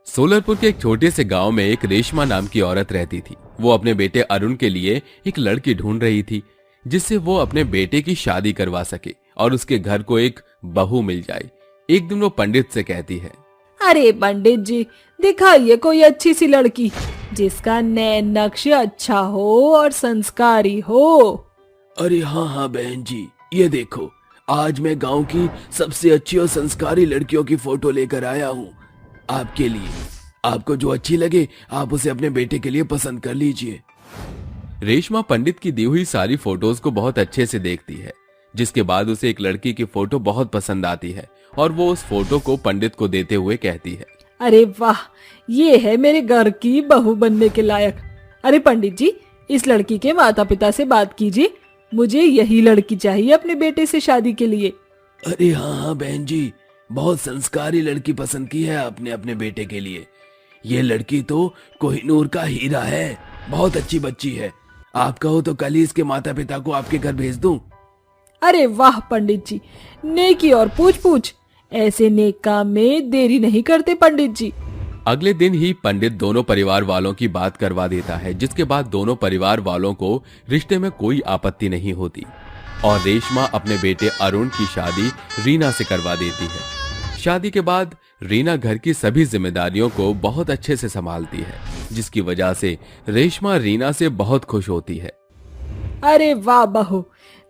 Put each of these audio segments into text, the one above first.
सोलरपुर के एक छोटे से गांव में एक रेशमा नाम की औरत रहती थी। वो अपने बेटे अरुण के लिए एक लड़की ढूंढ रही थी जिससे वो अपने बेटे की शादी करवा सके और उसके घर को एक बहू मिल जाए। एक दिन वो पंडित से कहती है, अरे पंडित जी, दिखाइए कोई अच्छी सी लड़की जिसका नैन नक्श अच्छा हो और संस्कारी हो। अरे हाँ हाँ बहन जी, ये देखो, आज मैं गांव की सबसे अच्छी और संस्कारी लड़कियों की फोटो लेकर आया हूँ आपके लिए। आपको जो अच्छी लगे आप उसे अपने बेटे के लिए पसंद कर लीजिए। रेशमा पंडित की दी हुई सारी फोटोज को बहुत अच्छे से देखती है, जिसके बाद उसे एक लड़की की फोटो बहुत पसंद आती है और वो उस फोटो को पंडित को देते हुए कहती है, अरे वाह, ये है मेरे घर की बहू बनने के लायक। अरे पंडित जी, इस लड़की के माता पिता से बात कीजिए, मुझे यही लड़की चाहिए अपने बेटे से शादी के लिए। अरे हाँ हाँ बहन जी, बहुत संस्कारी लड़की पसंद की है आपने अपने बेटे के लिए। ये लड़की तो कोहिनूर का हीरा है, बहुत अच्छी बच्ची है। आप कहो तो कल ही इसके माता पिता को आपके घर भेज दूं। अरे वाह पंडित जी, नेकी और पूछ पूछ, ऐसे नेक काम में देरी नहीं करते पंडित जी। अगले दिन ही पंडित दोनों परिवार वालों की बात करवा देता है, जिसके बाद दोनों परिवार वालों को रिश्ते में कोई आपत्ति नहीं होती और रेशमा अपने बेटे अरुण की शादी रीना से करवा देती है। शादी के बाद रीना घर की सभी जिम्मेदारियों को बहुत अच्छे से संभालती है, जिसकी वजह से रेशमा रीना से बहुत खुश होती है। अरे वाह बहू,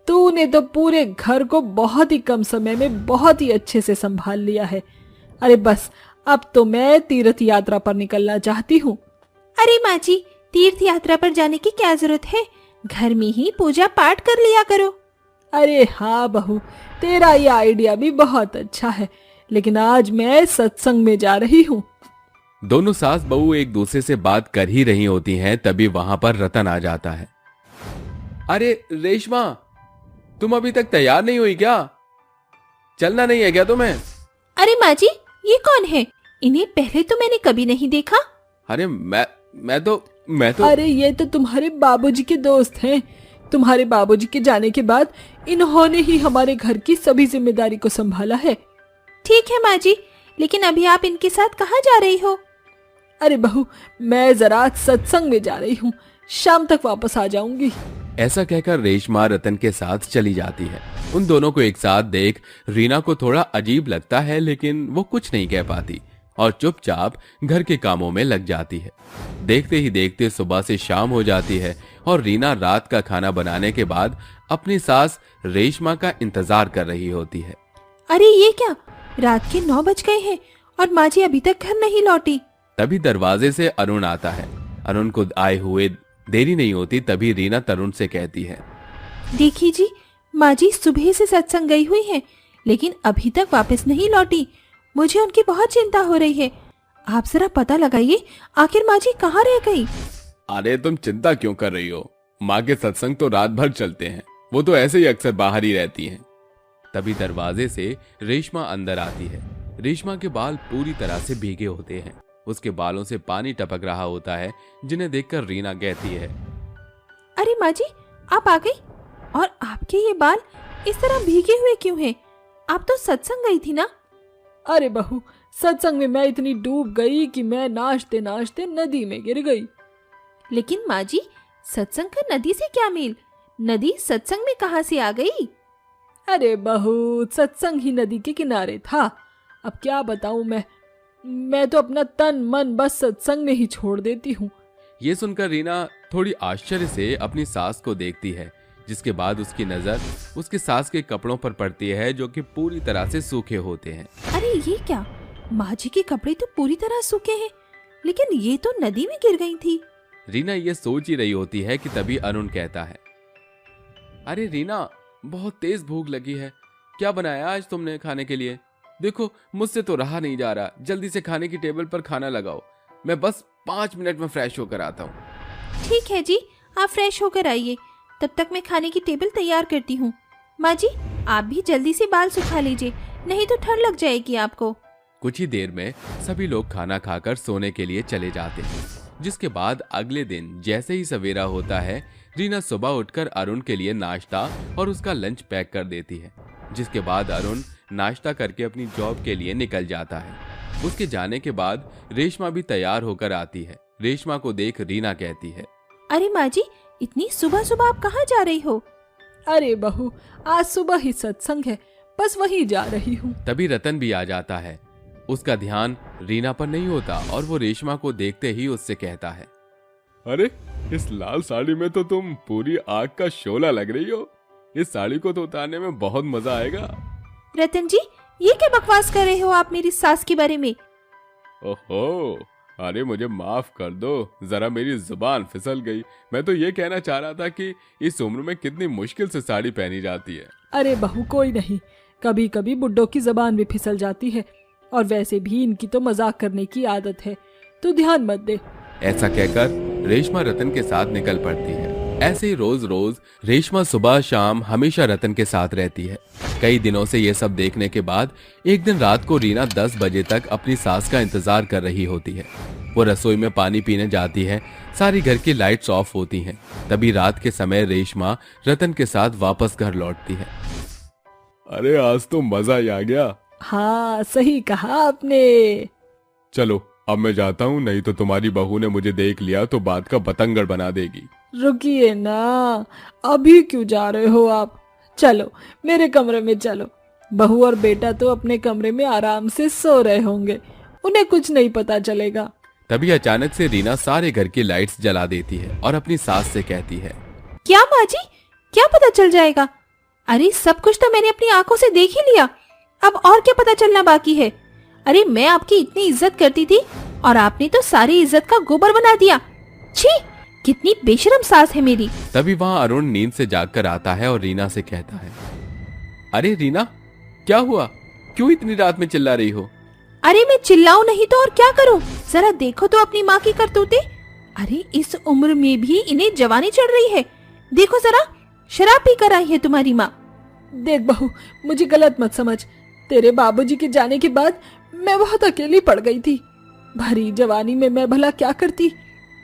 तूने तो पूरे घर को बहुत ही कम समय में बहुत ही अच्छे से संभाल लिया है। अरे बस, अब तो मैं तीर्थ यात्रा पर निकलना चाहती हूँ। अरे माँ जी, तीर्थ यात्रा पर जाने की क्या जरूरत है, घर में ही पूजा पाठ कर लिया करो। अरे हाँ बहू, तेरा ये आइडिया भी बहुत अच्छा है, लेकिन आज मैं सत्संग में जा रही हूँ। दोनों सास बहू एक दूसरे से बात कर ही रही होती हैं, तभी वहां पर रतन आ जाता है। अरे रेशमा, तुम अभी तक तैयार नहीं हुई क्या? चलना नहीं है क्या तुम्हें? अरे माँ जी, ये कौन है? इन्हें पहले तो मैंने कभी नहीं देखा। अरे मैं तो अरे ये तो तुम्हारे बाबूजी के दोस्त हैं। तुम्हारे बाबूजी के जाने के बाद इन्होंने ही हमारे घर की सभी जिम्मेदारी को संभाला है। ठीक है माँ जी, लेकिन अभी आप इनके साथ कहाँ जा रही हो? अरे बहू, मैं जरा सत्संग में जा रही हूँ, शाम तक वापस आ जाऊंगी। ऐसा कहकर रेशमा रतन के साथ चली जाती है। उन दोनों को एक साथ देख रीना को थोड़ा अजीब लगता है, लेकिन वो कुछ नहीं कह पाती और चुपचाप घर के कामों में लग जाती है। देखते ही देखते सुबह से शाम हो जाती है और रीना रात का खाना बनाने के बाद अपनी सास रेशमा का इंतजार कर रही होती है। अरे ये क्या, रात के 9 बज गए हैं और माँ जी अभी तक घर नहीं लौटी। तभी दरवाजे से अरुण आता है। अरुण को आए हुए देरी नहीं होती, तभी रीना तरुण से कहती है, देखिए जी, माँ जी सुबह से सत्संग गई हुई हैं, लेकिन अभी तक वापस नहीं लौटी। मुझे उनकी बहुत चिंता हो रही है। आप जरा पता लगाइए, आखिर माँ जी कहाँ रह गई? अरे तुम चिंता क्यों कर रही हो? माँ के सत्संग तो रात भर चलते हैं, वो तो ऐसे ही अक्सर बाहर ही रहती हैं। तभी दरवाजे से रेशमा अंदर आती है। रेशमा के बाल पूरी तरह से भीगे होते हैं, उसके बालों से पानी टपक रहा होता है, जिन्हें देखकर रीना कहती है, अरे माँ जी, आप आ गई? और आपके ये बाल इस तरह भीगे हुए क्यों हैं? आप तो सत्संग गई थी ना? अरे बहू, सत्संग में मैं इतनी डूब गई कि मैं नाचते नाचते नदी में गिर गई। लेकिन माँ जी, सत्संग का नदी से क्या मेल? नदी सत्संग में कहाँ से आ गई? अरे बहू, सत्संग ही नदी के किनारे था। अब क्या बताऊं मैं तो अपना तन मन बस सत्संग में ही छोड़ देती हूँ। ये सुनकर रीना थोड़ी आश्चर्य से अपनी सास को देखती है, जिसके बाद उसकी नजर उसके सास के कपड़ों पर पड़ती है, जो कि पूरी तरह से सूखे होते हैं। अरे ये क्या, माँ जी के कपड़े तो पूरी तरह सूखे हैं, लेकिन ये तो नदी में गिर गई थी। रीना ये सोच ही रही होती है कि तभी अरुण कहता है, अरे रीना, बहुत तेज भूख लगी है, क्या बनाया आज तुमने खाने के लिए? देखो मुझसे तो रहा नहीं जा रहा, जल्दी से खाने की टेबल पर खाना लगाओ, मैं बस 5 मिनट में फ्रेश होकर आता हूँ। ठीक है जी, आप फ्रेश होकर आइए, तब तक मैं खाने की टेबल तैयार करती हूँ। माँ जी, आप भी जल्दी से बाल सुखा लीजिए, नहीं तो ठंड लग जाएगी आपको। कुछ ही देर में सभी लोग खाना खाकर सोने के लिए चले जाते हैं, जिसके बाद अगले दिन जैसे ही सवेरा होता है, रीना सुबह उठकर अरुण के लिए नाश्ता और उसका लंच पैक कर देती है, जिसके बाद अरुण नाश्ता करके अपनी जॉब के लिए निकल जाता है। उसके जाने के बाद रेशमा भी तैयार होकर आती है। रेशमा को देख रीना कहती है, अरे माँ जी, इतनी सुबह सुबह आप कहाँ जा रही हो? अरे बहू, आज सुबह ही सत्संग है, बस वहीं जा रही हूँ। तभी रतन भी आ जाता है। उसका ध्यान रीना पर नहीं होता और वो रेशमा को देखते ही उससे कहता है, अरे इस लाल साड़ी में तो तुम पूरी आग का शोला लग रही हो। इस साड़ी को तो उतारने में बहुत मजा आएगा। रतन जी, ये क्या बकवास कर रहे हो आप मेरी सास के बारे में? ओहो, अरे मुझे माफ कर दो, जरा मेरी जुबान फिसल गई। मैं तो ये कहना चाह रहा था कि इस उम्र में कितनी मुश्किल से साड़ी पहनी जाती है। अरे बहू, कोई नहीं, कभी कभी बुड्ढों की जबान भी फिसल जाती है, और वैसे भी इनकी तो मजाक करने की आदत है, तो ध्यान मत दे। ऐसा कहकर रेशमा रतन के साथ निकल पड़ती है। ऐसे ही रोज रोज रेशमा सुबह शाम हमेशा रतन के साथ रहती है। कई दिनों से ये सब देखने के बाद एक दिन रात को रीना 10 बजे तक अपनी सास का इंतजार कर रही होती है। वो रसोई में पानी पीने जाती है। सारी घर की लाइट्स ऑफ होती हैं। तभी रात के समय रेशमा रतन के साथ वापस घर लौटती है। अरे आज तो मजा ही आ गया। हाँ, सही कहा आपने। चलो अब मैं जाता हूँ, नहीं तो तुम्हारी बहू ने मुझे देख लिया तो बात का बतंगड़ बना देगी। रुकिए ना, अभी क्यों जा रहे हो आप? चलो मेरे कमरे में चलो। बहू और बेटा तो अपने कमरे में आराम से सो रहे होंगे, उन्हें कुछ नहीं पता चलेगा। तभी अचानक से रीना सारे घर की लाइट्स जला देती है और अपनी सास से कहती है, क्या माँ जी, क्या पता चल जाएगा? अरे सब कुछ तो मैंने अपनी आंखों से देख ही लिया, अब और क्या पता चलना बाकी है? अरे मैं आपकी इतनी इज्जत करती थी और आपने तो सारी इज्जत का गोबर बना दिया। छी, कितनी बेशरम सास है मेरी। तभी वहाँ अरुण नींद से जागकर आता है और रीना से कहता है, अरे रीना, क्या हुआ? क्यों इतनी रात में चिल्ला रही हो? अरे मैं चिल्लाऊं नहीं तो और क्या करूं? जरा देखो तो अपनी माँ की करतूतें। अरे इस उम्र में भी इन्हें जवानी चढ़ रही है। देखो जरा, शराब पी कर आई है तुम्हारी माँ। देख बहू, मुझे गलत मत समझ। तेरे बाबूजी के जाने के बाद मैं बहुत अकेली पड़ गई थी। भरी जवानी में मैं भला क्या करती,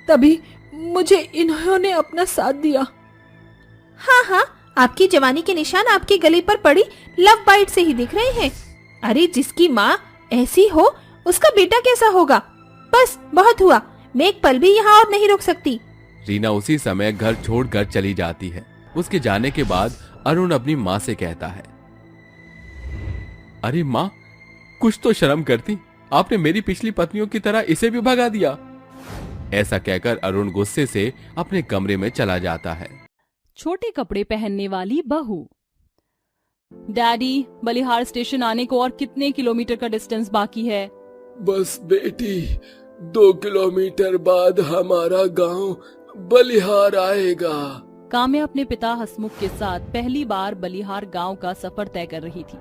तभी मुझे इन्होंने अपना साथ दिया। हाँ हाँ, आपकी जवानी के निशान आपके गले पर पड़ी लव बाइट से ही दिख रहे हैं। अरे जिसकी माँ ऐसी हो, उसका बेटा कैसा होगा? बस बहुत हुआ, मैं एक पल भी यहाँ और नहीं रुक सकती। रीना उसी समय घर छोड़कर चली जाती है। उसके जाने के बाद अरुण अपनी माँ से कहता है, अरे माँ, कुछ तो शर्म करती, आपने मेरी पिछली पत्नियों की तरह इसे भी भगा दिया। ऐसा कहकर अरुण गुस्से से अपने कमरे में चला जाता है। छोटे कपड़े पहनने वाली बहू। डैडी, बलिहार स्टेशन आने को और कितने किलोमीटर का डिस्टेंस बाकी है? बस बेटी, 2 किलोमीटर बाद हमारा गांव बलिहार आएगा। काम्या अपने पिता हसमुख के साथ पहली बार बलिहार गांव का सफर तय कर रही थी।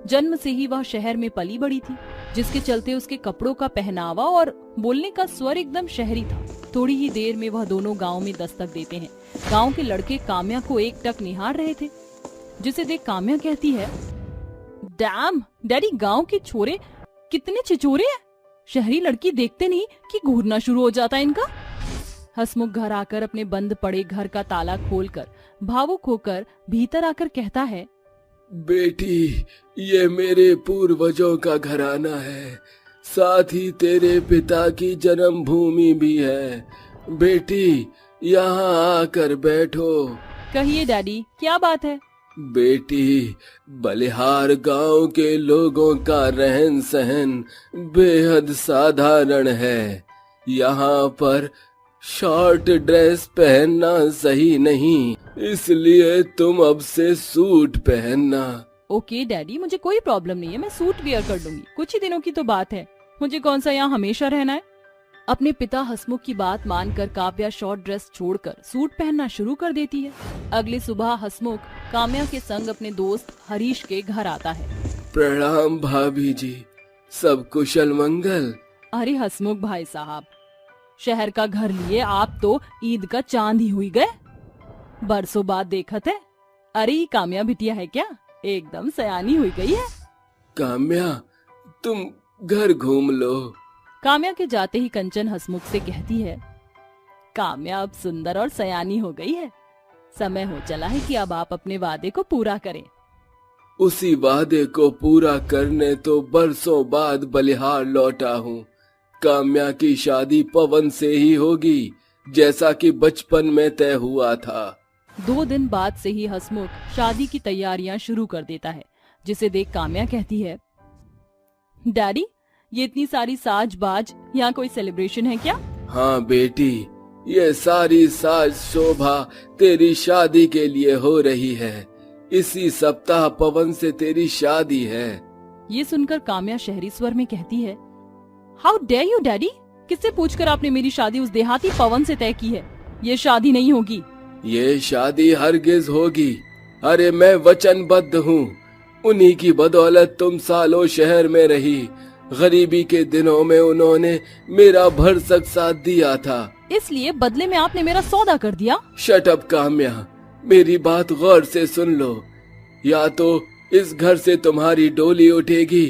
जन्म से ही वह शहर में पली बड़ी थी, जिसके चलते उसके कपड़ों का पहनावा और बोलने का स्वर एकदम शहरी था। थोड़ी ही देर में वह दोनों गांव में दस्तक देते हैं। गांव के लड़के काम्या को एकटक निहार रहे थे, जिसे देख काम्या कहती है, डैम डैडी, गांव के छोरे कितने छिछोरे हैं। शहरी लड़की देखते नहीं कि घूरना शुरू हो जाता है इनका। हसमुख घर आकर अपने बंद पड़े घर का ताला खोलकर भावुक होकर भीतर आकर कहता है, बेटी, ये मेरे पूर्वजों का घराना है, साथ ही तेरे पिता की जन्मभूमि भी है। बेटी, यहाँ आकर बैठो। कहिए डैडी, क्या बात है? बेटी, बलिहार गांव के लोगों का रहन सहन बेहद साधारण है। यहाँ पर शॉर्ट ड्रेस पहनना सही नहीं, इसलिए तुम अब से सूट पहनना। ओके डैडी, मुझे कोई प्रॉब्लम नहीं है, मैं सूट वियर कर लूंगी। कुछ ही दिनों की तो बात है, मुझे कौन सा यहाँ हमेशा रहना है। अपने पिता हसमुख की बात मानकर काव्या शॉर्ट ड्रेस छोड़कर सूट पहनना शुरू कर देती है। अगली सुबह हसमुख काम्या के संग अपने दोस्त हरीश के घर आता है। प्रणाम भाभी जी, सब कुशल मंगल? अरे हसमुख भाई साहब, शहर का घर लिए आप तो ईद का चांद ही हुई गए। बरसों बाद देखत है। अरे ये काम्या बिटिया है क्या? एकदम सयानी हुई गई है। काम्या, तुम घर घूम लो। काम्या के जाते ही कंचन हसमुख से कहती है, काम्या अब सुंदर और सयानी हो गई है। समय हो चला है कि अब आप अपने वादे को पूरा करें। उसी वादे को पूरा करने तो बरसों बाद बलिहार लौटा हूँ। काम्या की शादी पवन से ही होगी, जैसा कि बचपन में तय हुआ था। 2 दिन बाद से ही हसमुख शादी की तैयारियां शुरू कर देता है, जिसे देख काम्या कहती है, डैडी ये इतनी सारी साज बाज, यहाँ कोई सेलिब्रेशन है क्या? हाँ बेटी, ये सारी साज शोभा तेरी शादी के लिए हो रही है। इसी सप्ताह पवन से तेरी शादी है। ये सुनकर काम्या शहरी स्वर में कहती है, हाउ डेयर यू डैडी, किससे पूछकर आपने मेरी शादी उस देहाती पवन से तय की है? ये शादी नहीं होगी। ये शादी हरगिज होगी। अरे मैं वचनबद्ध हूँ। उन्हीं की बदौलत तुम सालों शहर में रही। गरीबी के दिनों में उन्होंने मेरा भरसक साथ दिया था, इसलिए बदले में आपने मेरा सौदा कर दिया। शट अप काम्या, मेरी बात गौर से सुन लो। या तो इस घर से तुम्हारी डोली उठेगी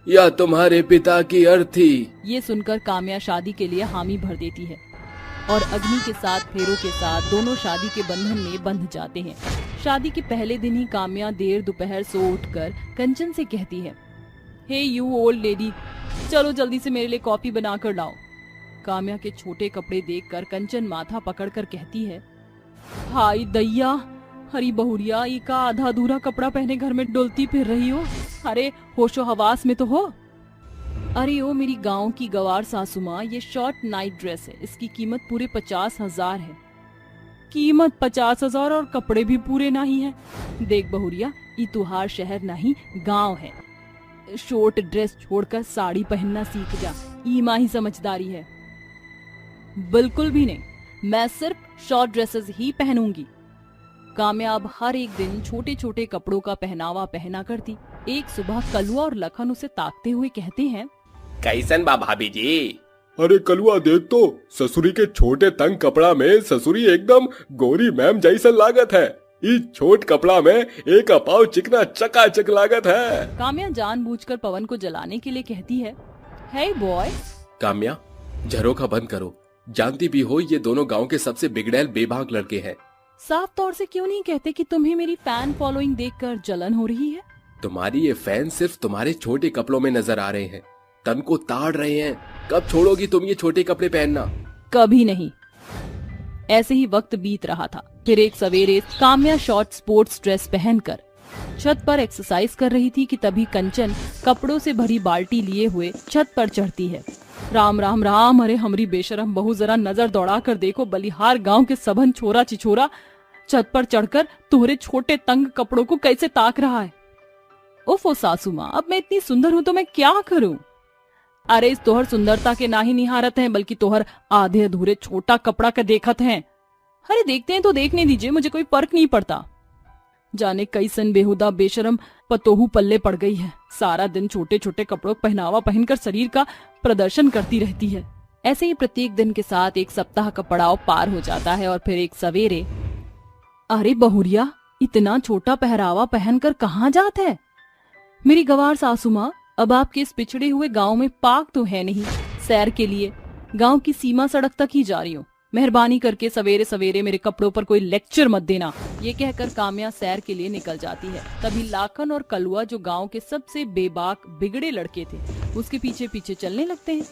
या तुम्हारे पिता की अर्थी। ये सुनकर काम्या शादी के लिए हामी भर देती है और अग्नि के साथ फेरों के साथ दोनों शादी के बंधन में बंध जाते हैं। शादी के पहले दिन ही काम्या देर दोपहर सो उठकर कंचन से कहती है, हे यू ओल्ड लेडी, चलो जल्दी से मेरे लिए कॉफी बना कर लाओ। काम्या के छोटे कपड़े देखकर कंचन माथा पकड़कर कहती है, हाय दैया, हरी बहुरिया, ये का आधा अधूरा कपड़ा पहने घर में डुलती फिर रही हो। अरे होशो हवास में तो हो। अरे ओ मेरी गांव की गवार सासू माँ, ये शॉर्ट नाइट ड्रेस है, इसकी कीमत पूरे 50,000 है। कीमत 50,000 और कपड़े भी पूरे नहीं है। देख बहुरिया, ये तुहार शहर नहीं गांव है। शॉर्ट ड्रेस छोड़कर साड़ी पहनना सीख जा, ईमा ही समझदारी है। बिल्कुल भी नहीं, मैं सिर्फ शॉर्ट ड्रेसेस ही पहनूंगी। काम्या अब हर एक दिन छोटे छोटे कपड़ों का पहनावा पहना करती। एक सुबह कलुआ और लखन उसे ताकते हुए कहते हैं, कैसन बा भाभी जी? अरे कलुआ देख तो, ससुरी के छोटे तंग कपड़ा में ससुरी एकदम गोरी मैम जैसा लागत है। इस छोट कपड़ा में एक अपाव चिकना चकाचक लागत है। काम्या जानबूझकर पवन को जलाने के लिए कहती है, हे बॉय। काम्या, झरोखा बंद करो। जानती भी हो ये दोनों गांव के सबसे बिगड़ैल बेबाक लड़के हैं। साफ तौर से क्यों नहीं कहते कि तुम्हें मेरी फैन फॉलोइंग देखकर जलन हो रही है? तुम्हारी ये फैन सिर्फ तुम्हारे छोटे कपड़ों में नजर आ रहे हैं, तन को ताड़ रहे हैं। कब छोड़ोगी तुम ये छोटे कपड़े पहनना? कभी नहीं। ऐसे ही वक्त बीत रहा था। फिर एक सवेरे काम्या शॉर्ट स्पोर्ट्स ड्रेस पहनकर छत पर एक्सरसाइज कर रही थी कि तभी कंचन कपड़ों से भरी बाल्टी लिए हुए छत पर चढ़ती है। राम राम राम, अरे हमरी बेशरम बहू, जरा नजर दौड़ा कर देखो, बलिहार गांव के सबन छोरा चिछोरा छत पर चढ़कर तुम्हारे छोटे तंग कपड़ों को कैसे ताक रहा है। ओफो सासू माँ, अब मैं इतनी सुंदर हूँ तो मैं क्या करूँ? अरे इस तोहर सुंदरता के ना ही निहारत हैं, बल्कि तोहर आधे अधूरे छोटा कपड़ा का देखत हैं। अरे देखते हैं तो देखने दीजिए, मुझे कोई फर्क नहीं पड़ता। जाने कैसन बेहुदा बेशरम पतोहू पल्ले पड़ गई है। सारा दिन छोटे छोटे कपड़ों पहनावा पहनकर शरीर का प्रदर्शन करती रहती है। ऐसे ही प्रत्येक दिन के साथ एक सप्ताह का पड़ाव पार हो जाता है और फिर एक सवेरे, अरे बहुरिया, इतना छोटा पहरावा पहनकर कहाँ जात है? मेरी गवार सासू माँ, अब आपके इस पिछड़े हुए गांव में पार्क तो है नहीं, सैर के लिए गांव की सीमा सड़क तक ही जा रही हूँ। मेहरबानी करके सवेरे सवेरे मेरे कपड़ों पर कोई लेक्चर मत देना। ये कहकर काम्या सैर के लिए निकल जाती है। तभी लाखन और कलुआ, जो गांव के सबसे बेबाक बिगड़े लड़के थे, उसके पीछे पीछे चलने लगते हैं।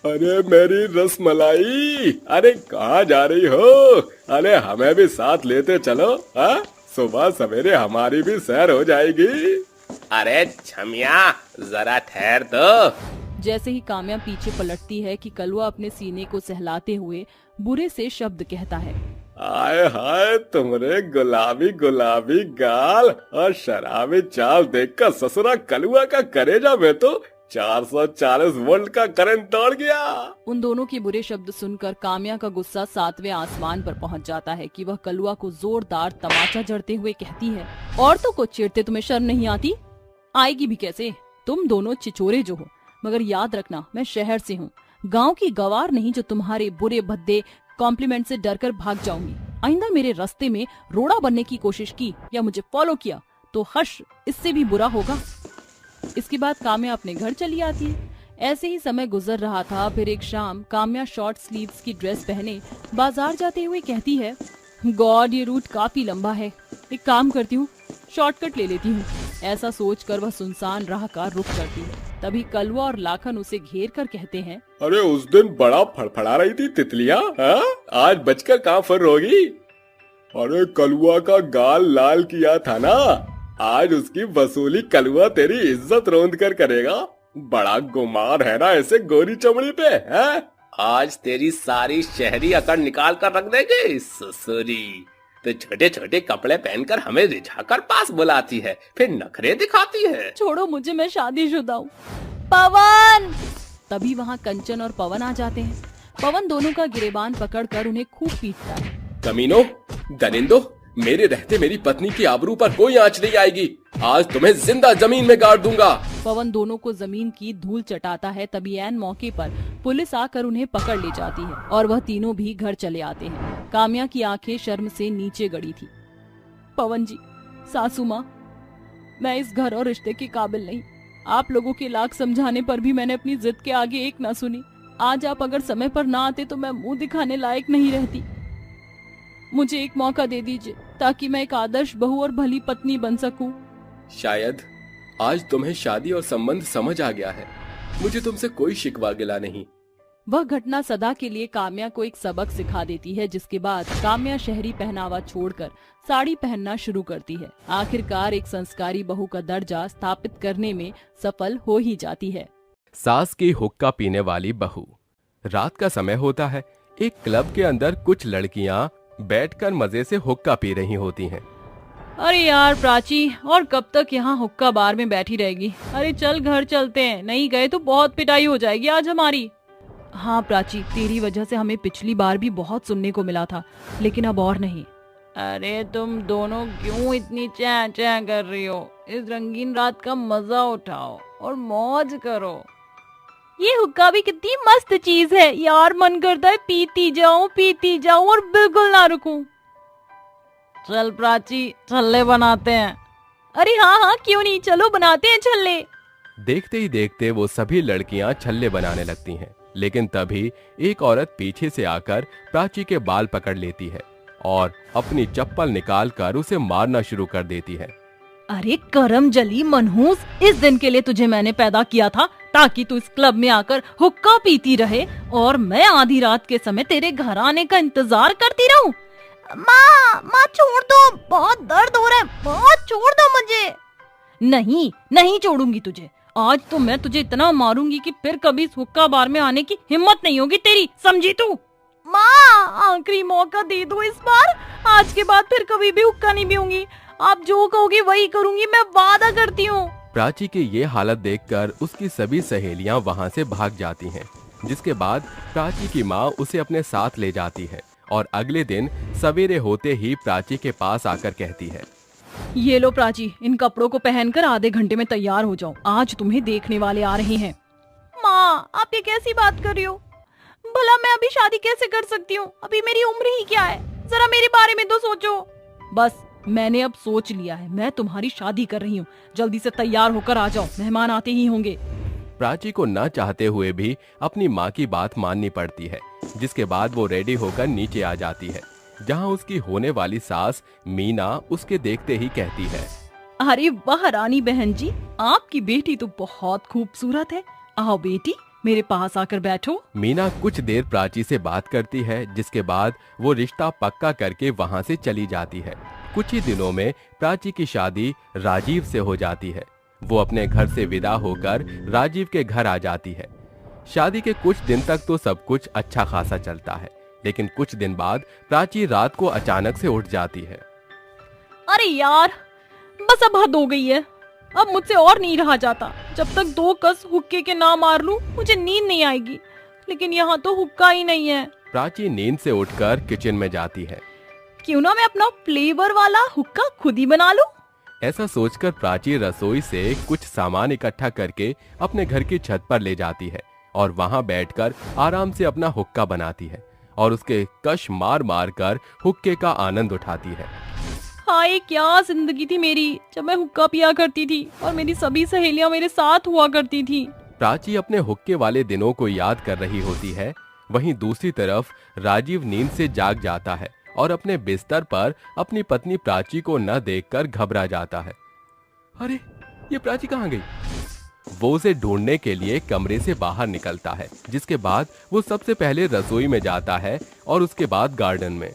अरे मेरी रसमलाई, अरे कहाँ जा रही हो? अरे हमें भी साथ लेते चलो। हाँ, सुबह सवेरे हमारी भी सैर हो जाएगी। अरे छमिया, जरा ठहर दो। जैसे ही काम्या पीछे पलटती है कि कलुआ अपने सीने को सहलाते हुए बुरे से शब्द कहता है, आए हाय, तुम्हारे गुलाबी गुलाबी गाल और शराबी चाल देखकर ससुरा कलुआ का करेजा में तो 440 वोल्ट का करंट दौड़ गया। उन दोनों के बुरे शब्द सुनकर काम्या का गुस्सा 7वें आसमान पर पहुंच जाता है कि वह कलुआ को जोरदार तमाचा जड़ते हुए कहती है, औरतों को चिढ़ते तुम्हें शर्म नहीं आती? आएगी भी कैसे? तुम दोनों चिचोरे जो हो, मगर याद रखना मैं शहर से हूँ, गांव की गवार नहीं जो तुम्हारे बुरे भद्दे कॉम्प्लीमेंट से डरकर भाग जाऊंगी। आइंदा मेरे रास्ते में रोड़ा बनने की कोशिश की या मुझे फॉलो किया तो हर्ष इससे भी बुरा होगा। इसके बाद काम्या अपने घर चली आती है। ऐसे ही समय गुजर रहा था। फिर एक शाम काम्या शॉर्ट स्लीव्स की ड्रेस पहने बाजार जाते हुए कहती है, गॉड, ये रूट काफी लंबा है, एक काम करती हूँ, शॉर्टकट ले लेती हूँ। ऐसा सोचकर वह सुनसान राह का रुख करती है। तभी कलवा और लाखन उसे घेर कर कहते हैं, अरे उस दिन बड़ा फड़फड़ा रही थी तितलियां, हाँ? आज बचकर कहाँ फर होगी? अरे कलुआ का गाल लाल किया था ना, आज उसकी वसूली कलुआ तेरी इज्जत रौंद कर करेगा। बड़ा गुमार है ना ऐसे गोरी चमड़ी पे, है? आज तेरी सारी शहरी अकड़ निकाल कर रख देगी ससुरी। तो छोटे छोटे कपड़े पहनकर हमें रिझाकर पास बुलाती है, फिर नखरे दिखाती है। छोड़ो मुझे, मैं शादीशुदा हूँ। पवन! तभी वहाँ कंचन और पवन आ जाते हैं। पवन दोनों का गिरेबान पकड़कर उन्हें खूब पीटता है। कमीनो, दरिंदो, मेरे रहते मेरी पत्नी की आबरू पर कोई आंच नहीं आएगी। आज तुम्हें जिंदा जमीन में गाड़ दूंगा। पवन दोनों को जमीन की धूल चटाता है। तभी ऐन मौके पर पुलिस आकर उन्हें पकड़ ले जाती है और वह तीनों भी घर चले आते हैं। काम्या की आंखें शर्म से नीचे गड़ी थी। पवन जी, सासू माँ, मैं इस घर और रिश्ते के काबिल नहीं। आप लोगों के लाख समझाने पर भी मैंने अपनी जिद के आगे एक न सुनी। आज आप अगर समय पर ना आते तो मैं मुंह दिखाने लायक नहीं रहती। मुझे एक मौका दे दीजिए ताकि मैं एक आदर्श बहू और भली पत्नी बन सकूं। शायद आज तुम्हें शादी और संबंध समझ आ गया है। मुझे तुमसे कोई शिकवा गिला नहीं। वह घटना सदा के लिए काम्या को एक सबक सिखा देती है, जिसके बाद काम्या शहरी पहनावा छोड़कर साड़ी पहनना शुरू करती है। आखिरकार एक संस्कारी बहू का दर्जा स्थापित करने में सफल हो ही जाती है। सास की हुक्का पीने वाली बहू। रात का समय होता है। एक क्लब के अंदर कुछ लड़कियां बैठकर मजे से हुक्का पी रही होती हैं। अरे यार प्राची, और कब तक यहाँ हुक्का बार में बैठी रहेगी? अरे चल घर चलते हैं, नहीं गए तो बहुत पिटाई हो जाएगी आज हमारी। हाँ प्राची, तेरी वजह से हमें पिछली बार भी बहुत सुनने को मिला था, लेकिन अब और नहीं। अरे तुम दोनों क्यों इतनी चैं चैं कर रही हो? इस रंगीन रात का मजा उठाओ और मौज करो। ये हुक्का भी कितनी मस्त चीज है यार, मन करता है पीती जाऊं और बिल्कुल ना रुकूं। चल प्राची, छल्ले बनाते हैं। अरे हाँ, क्यों नहीं, चलो बनाते हैं छल्ले। देखते ही देखते वो सभी लड़कियां छल्ले बनाने लगती हैं, लेकिन तभी एक औरत पीछे से आकर प्राची के बाल पकड़ लेती है और अपनी चप्पल निकालकर उसे मारना शुरू कर देती है। अरे करम जली मनहूस, इस दिन के लिए तुझे मैंने पैदा किया था ताकि तू इस क्लब में आकर हुक्का पीती रहे और मैं आधी रात के समय तेरे घर आने का इंतजार करती रहूं। माँ छोड़ दो, बहुत दर्द हो रहा है, बहुत छोड़ दो मुझे। नहीं छोड़ूंगी तुझे। आज तो मैं तुझे इतना मारूंगी कि फिर कभी इस हुक्का बार में आने की हिम्मत नहीं होगी तेरी, समझी तू? माँ, आखिरी मौका दे दो इस बार। आज के बाद फिर कभी भी हुक्का नहीं पीऊंगी। आप जो कहोगे वही करूंगी, मैं वादा करती हूँ। प्राची की ये हालत देखकर उसकी सभी सहेलियां वहां से भाग जाती हैं, जिसके बाद प्राची की माँ उसे अपने साथ ले जाती है और अगले दिन सवेरे होते ही प्राची के पास आकर कहती है, ये लो प्राची, इन कपड़ों को पहनकर आधे घंटे में तैयार हो जाओ, आज तुम्हें देखने वाले आ रहे हैं। माँ, आप ये कैसी बात कर रही हो? भला मैं अभी शादी कैसे कर सकती हूँ? अभी मेरी उम्र ही क्या है? जरा मेरे बारे में तो सोचो। बस मैंने अब सोच लिया है, मैं तुम्हारी शादी कर रही हूँ। जल्दी से तैयार होकर आ जाओ, मेहमान आते ही होंगे। प्राची को न चाहते हुए भी अपनी माँ की बात माननी पड़ती है, जिसके बाद वो रेडी होकर नीचे आ जाती है, जहाँ उसकी होने वाली सास मीना उसके देखते ही कहती है, अरे वाह रानी बहन जी, आपकी बेटी तो बहुत खूबसूरत है। आओ बेटी, मेरे पास आकर बैठो। मीना कुछ देर प्राची से बात करती है, जिसके बाद वो रिश्ता पक्का करके वहाँ से चली जाती है। कुछ ही दिनों में प्राची की शादी राजीव से हो जाती है। वो अपने घर से विदा होकर राजीव के घर आ जाती है। शादी के कुछ दिन तक तो सब कुछ अच्छा खासा चलता है, लेकिन कुछ दिन बाद प्राची रात को अचानक से उठ जाती है। अरे यार, बस अब हद हो गई है, अब मुझसे और नहीं रहा जाता। जब तक 2 कस हुक्के के ना मार लूं, मुझे नींद नहीं आएगी। लेकिन यहाँ तो हुक्का ही नहीं है। प्राची नींद से उठकर किचन में जाती है। क्यों ना मैं अपना फ्लेवर वाला हुक्का खुद ही बना लूं? ऐसा सोचकर प्राची रसोई से कुछ सामान इकट्ठा करके अपने घर की छत पर ले जाती है और वहां बैठकर आराम से अपना हुक्का बनाती है और उसके कश मार मार कर हुक्के का आनंद उठाती है। हाय, क्या जिंदगी थी मेरी, जब मैं हुक्का पिया करती थी और मेरी सभी सहेलियां मेरे साथ हुआ करती थी। प्राची अपने हुक्के वाले दिनों को याद कर रही होती है। वहीं दूसरी तरफ राजीव नींद से जाग जाता है और अपने बिस्तर पर अपनी पत्नी प्राची को न देखकर घबरा जाता है। अरे ये प्राची कहाँ गई? वो उसे ढूंढने के लिए कमरे से बाहर निकलता है, जिसके बाद वो सबसे पहले रसोई में जाता है और उसके बाद गार्डन में।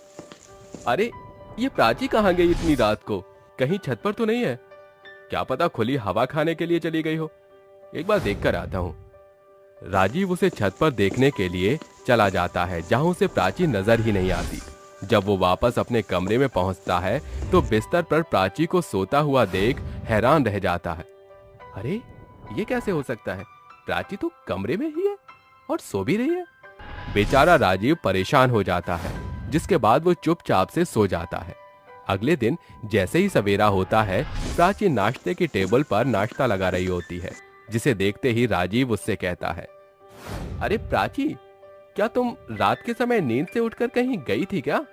अरे ये प्राची कहाँ गई इतनी रात को? कहीं छत पर तो नहीं है? क्या पता खुली हवा खाने के लिए चली गई हो। एक बार देख कर आता हूँ। राजीव उसे छत पर देखने के लिए चला जाता है, जहां उसे प्राची नजर ही नहीं आती। जब वो वापस अपने कमरे में पहुंचता है तो बिस्तर पर प्राची को सोता हुआ देख हैरान रह जाता है। अरे ये कैसे हो सकता है? प्राची तो कमरे में ही है और सो भी रही है। बेचारा राजीव परेशान हो जाता है, जिसके बाद वो चुपचाप से सो जाता है। अगले दिन जैसे ही सवेरा होता है, प्राची नाश्ते की टेबल पर नाश्ता लगा रही होती है, जिसे देखते ही राजीव उससे कहता है, अरे प्राची, क्या तुम रात के समय नींद से उठकर कहीं गई थी क्या?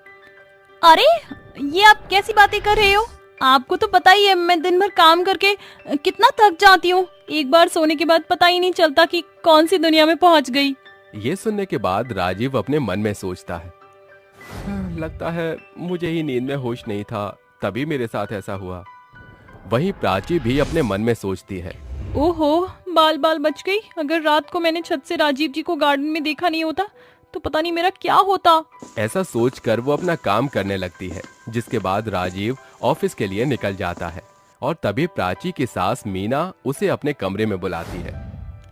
अरे ये आप कैसी बातें कर रहे हो? आपको तो पता ही है मैं दिन भर काम करके कितना थक जाती हूँ। एक बार सोने के बाद पता ही नहीं चलता कि कौन सी दुनिया में पहुँच गई। ये सुनने के बाद राजीव अपने मन में सोचता है, लगता है मुझे ही नींद में होश नहीं था, तभी मेरे साथ ऐसा हुआ। वहीं प्राची भी अपने मन में सोचती है, ओहो, बाल बाल बच गई। अगर रात को मैंने छत से राजीव जी को गार्डन में देखा नहीं होता तो पता नहीं मेरा क्या होता। ऐसा सोचकर वो अपना काम करने लगती है, जिसके बाद राजीव ऑफिस के लिए निकल जाता है और तभी प्राची की सास मीना उसे अपने कमरे में बुलाती है।